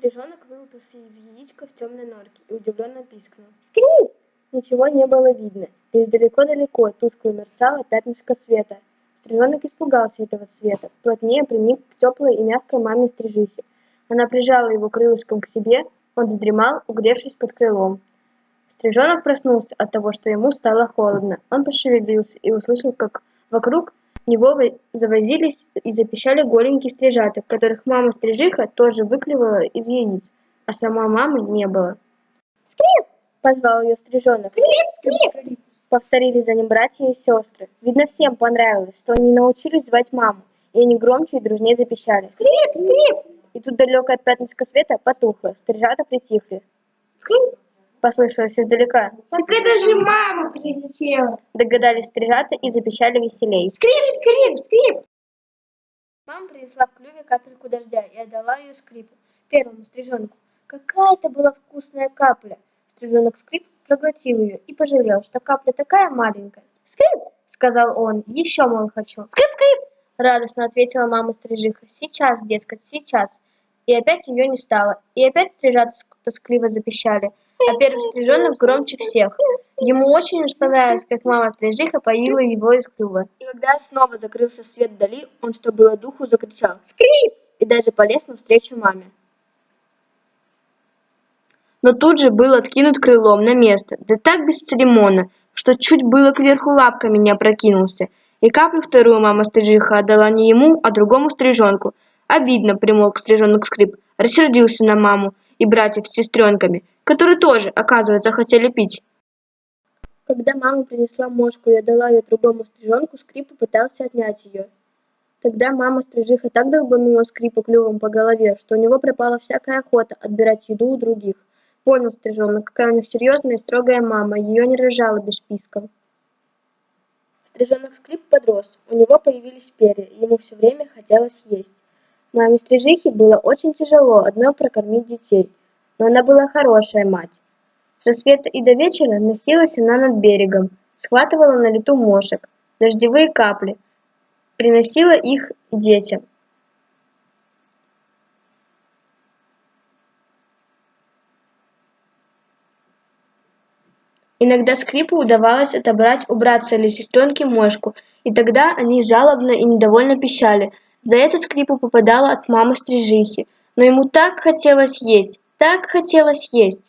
Стрижонок вылупился из яичка в темной норке и удивленно пискнул. «Скрип!» Ничего не было видно, лишь далеко-далеко тускло мерцало пятнышко света. Стрижонок испугался этого света, плотнее приник к теплой и мягкой маме Стрижихе. Она прижала его крылышком к себе, он задремал, угревшись под крылом. Стрижонок проснулся от того, что ему стало холодно. Он пошевелился и услышал, как вокруг него завозились и запищали голенькие стрижата, которых мама-стрижиха тоже выклевала из яиц, а сама мамы не было. «Скрип!» — позвал ее стрижонок. «Скрип! Скрип!» — повторили за ним братья и сестры. Видно, всем понравилось, что они научились звать маму, и они громче и дружнее запищали. «Скрип! Скрип!» И тут далекое пятнышко света потухло, стрижата притихли. «Скрип!» — послышалось издалека. «Так это же мама прилетела!» Догадались стрижата и запищали веселей. «Скрип! Скрип! Скрип!» Мама принесла в клюве капельку дождя и отдала ее Скрипу, первому стрижонку. Какая это была вкусная капля! Стрижонок Скрип проглотил ее и пожалел, что капля такая маленькая. «Скрип!» — сказал он. «Еще, мол, хочу!» «Скрип! Скрип!» — радостно ответила мама-стрижиха. «Сейчас, дескать, сейчас!» И опять ее не стало, и опять стрижата тоскливо запищали, а первый стрижонок громче всех. Ему очень уж понравилось, как мама-стрижиха поила его из клюва. И когда снова закрылся свет вдали, он, что было духу, закричал «Скрип!» и даже полез навстречу маме. Но тут же был откинут крылом на место, да так бесцеремонно, что чуть было кверху лапками не опрокинулся, и каплю вторую мама-стрижиха отдала не ему, а другому стрижонку. Обидно, примолк стрижонок Скрип, рассердился на маму и братьев с сестренками, которые тоже, оказывается, хотели пить. Когда мама принесла мошку и отдала ее другому стрижонку, Скрип попытался отнять ее. Тогда мама-стрижиха так долбанула Скрипа клювом по голове, что у него пропала всякая охота отбирать еду у других. Понял стрижонок, какая у них серьезная и строгая мама, ее не рожала без писков. Стрижонок Скрип подрос, у него появились перья, и ему все время хотелось есть. Маме Стрижихе было очень тяжело одной прокормить детей, но она была хорошая мать. С рассвета и до вечера носилась она над берегом, схватывала на лету мошек, дождевые капли, приносила их детям. Иногда Скрипу удавалось отобрать у братца или сестренки мошку, и тогда они жалобно и недовольно пищали. За это Скрипу попадало от мамы Стрижихи, но ему так хотелось есть, так хотелось есть.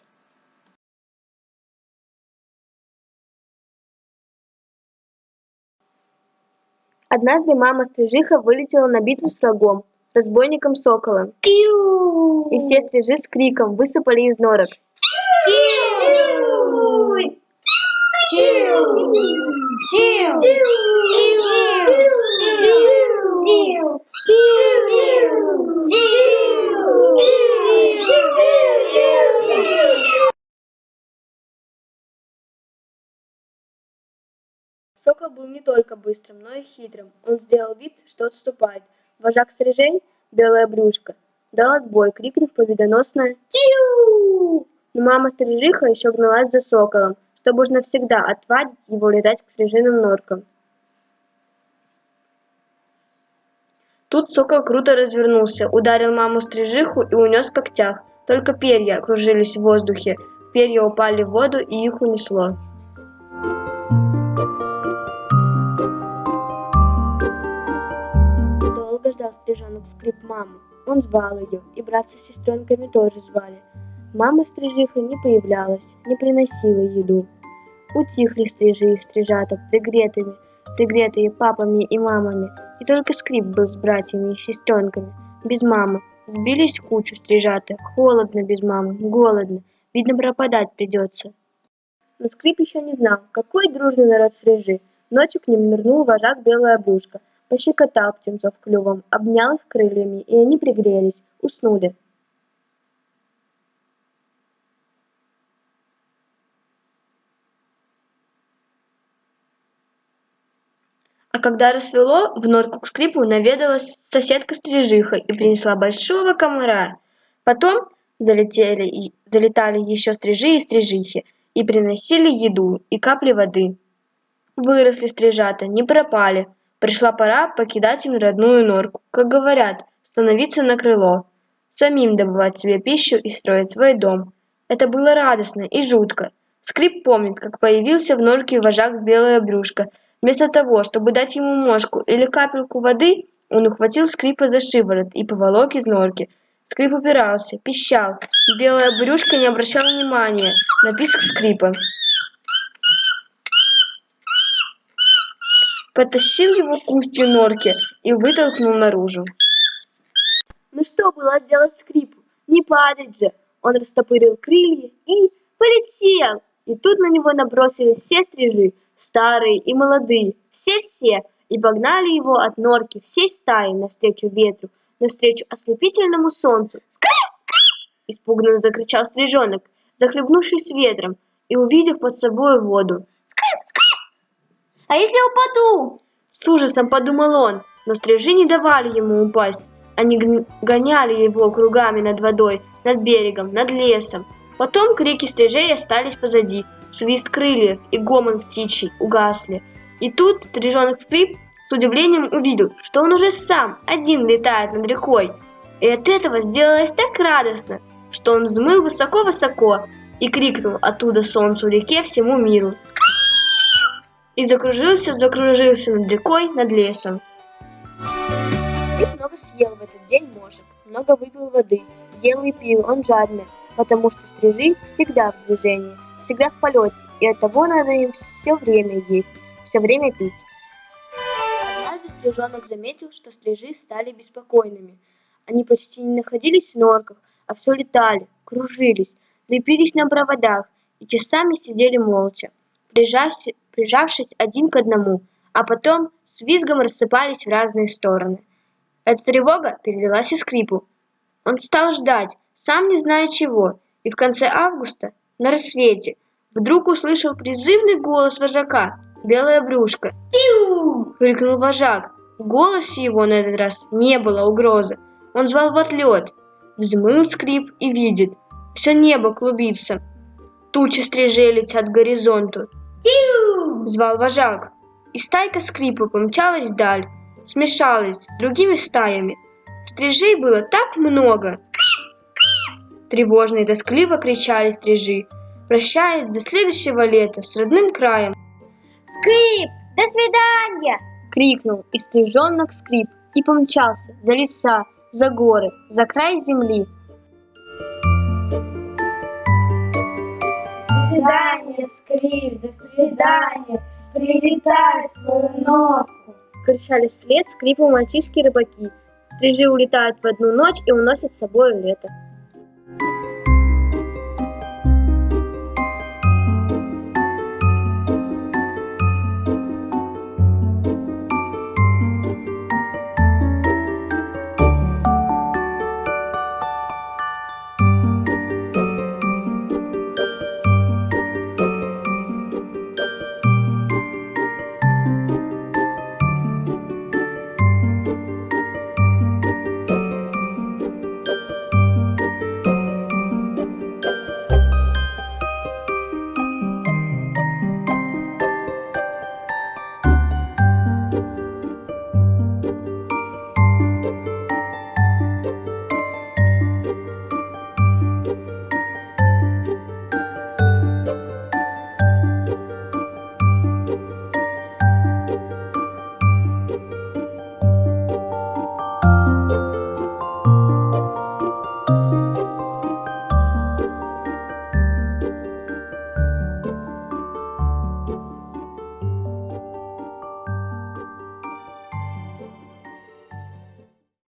Однажды мама-стрижиха вылетела на битву с врагом, разбойником-соколом. И все стрижи с криком высыпали из норок. Сокол был не только быстрым, но и хитрым. Он сделал вид, что отступает. Вожак стрижей, белое брюшко, дал отбой, крикнув победоносно «Тиу!». Но мама-стрижиха еще гналась за соколом, чтобы уж навсегда отвадить его летать к стрижиным норкам. Тут сокол круто развернулся, ударил маму-стрижиху и унес в когтях. Только перья кружились в воздухе, перья упали в воду и их унесло. Долго ждал стрижонок Скрип маму. Он звал ее, и братца с сестренками тоже звали. Мама-стрижиха не появлялась, не приносила еду. Утихли стрижи и стрижата, пригретые папами и мамами, и только Скрип был с братьями и сестренками, без мамы. Сбились в кучу стрижата, холодно без мамы, голодно, видно, пропадать придется. Но Скрип еще не знал, какой дружный народ стрижи. Ночью к ним нырнул вожак белая брюшко, пощекотал птенцов клювом, обнял их крыльями, и они пригрелись, уснули. А когда рассвело, в норку к Скрипу наведалась соседка-стрижиха и принесла большого комара. Потом залетали еще стрижи и стрижихи и приносили еду и капли воды. Выросли стрижата, не пропали. Пришла пора покидать им родную норку, как говорят, становиться на крыло. самим добывать себе пищу и строить свой дом. Это было радостно и жутко. Скрип помнит, как появился в норке вожак Белое брюшко. Вместо того, чтобы дать ему мошку или капельку воды, он ухватил Скрипа за шиворот и поволок из норки. Скрип упирался, пищал. Белое брюшко не обращало внимания на писк Скрипа. Потащил его к устью норки и вытолкнул наружу. Ну что было делать Скрипу? Не падать же! Он растопырил крылья и полетел! И тут на него набросились все стрижи, старые и молодые, все-все, и погнали его от норки всей стаей навстречу ветру, навстречу ослепительному солнцу. «Скрип! Скрип!» — испуганно закричал стрижонок, захлебнувшись ветром и увидев под собой воду. «Скрип! Скрип! А если я упаду?» С ужасом подумал он, но стрижи не давали ему упасть. Они гоняли его кругами над водой, над берегом, над лесом. Потом крики стрижей остались позади, свист крыльев и гомон птичий угасли. И тут стрижонок Скрип с удивлением увидел, что он уже сам один летает над рекой. И от этого сделалось так радостно, что он взмыл высоко-высоко и крикнул оттуда солнцу, реке, всему миру. И закружился над рекой, над лесом. Скрип много съел в этот день мошек, много выпил воды, ел и пил, он жадный, потому что стрижи всегда в движении, всегда в полете, и оттого надо им все время есть, все время пить. Однажды стрижонок заметил, что стрижи стали беспокойными. Они почти не находились в норках, а все летали, кружились, лепились на проводах и часами сидели молча, прижавшись один к одному, а потом с визгом рассыпались в разные стороны. Эта тревога передалась и Скрипу. Он стал ждать, сам не зная чего, и в конце августа, на рассвете, вдруг услышал призывный голос вожака, Белое брюшко. «Тиу!» — крикнул вожак. В голосе его на этот раз не было угрозы. Он звал в отлет. Взмыл Скрип и видит, все небо клубится. Тучи стрижей летят к горизонту. «Тиу!» — звал вожак. И стайка Скрипа помчалась вдаль, смешалась с другими стаями. Стрижей было так много. Тревожно и тоскливо кричали стрижи, прощаясь до следующего лета с родным краем. «Скрип, до свидания!» — крикнул и стрижонок Скрип и помчался за леса, за горы, за край земли. До свидания, Скрип, до свидания. Прилетай в свою норку. Кричали вслед Скрипу мальчишки-рыбаки. Стрижи улетают в одну ночь и уносят с собой лето.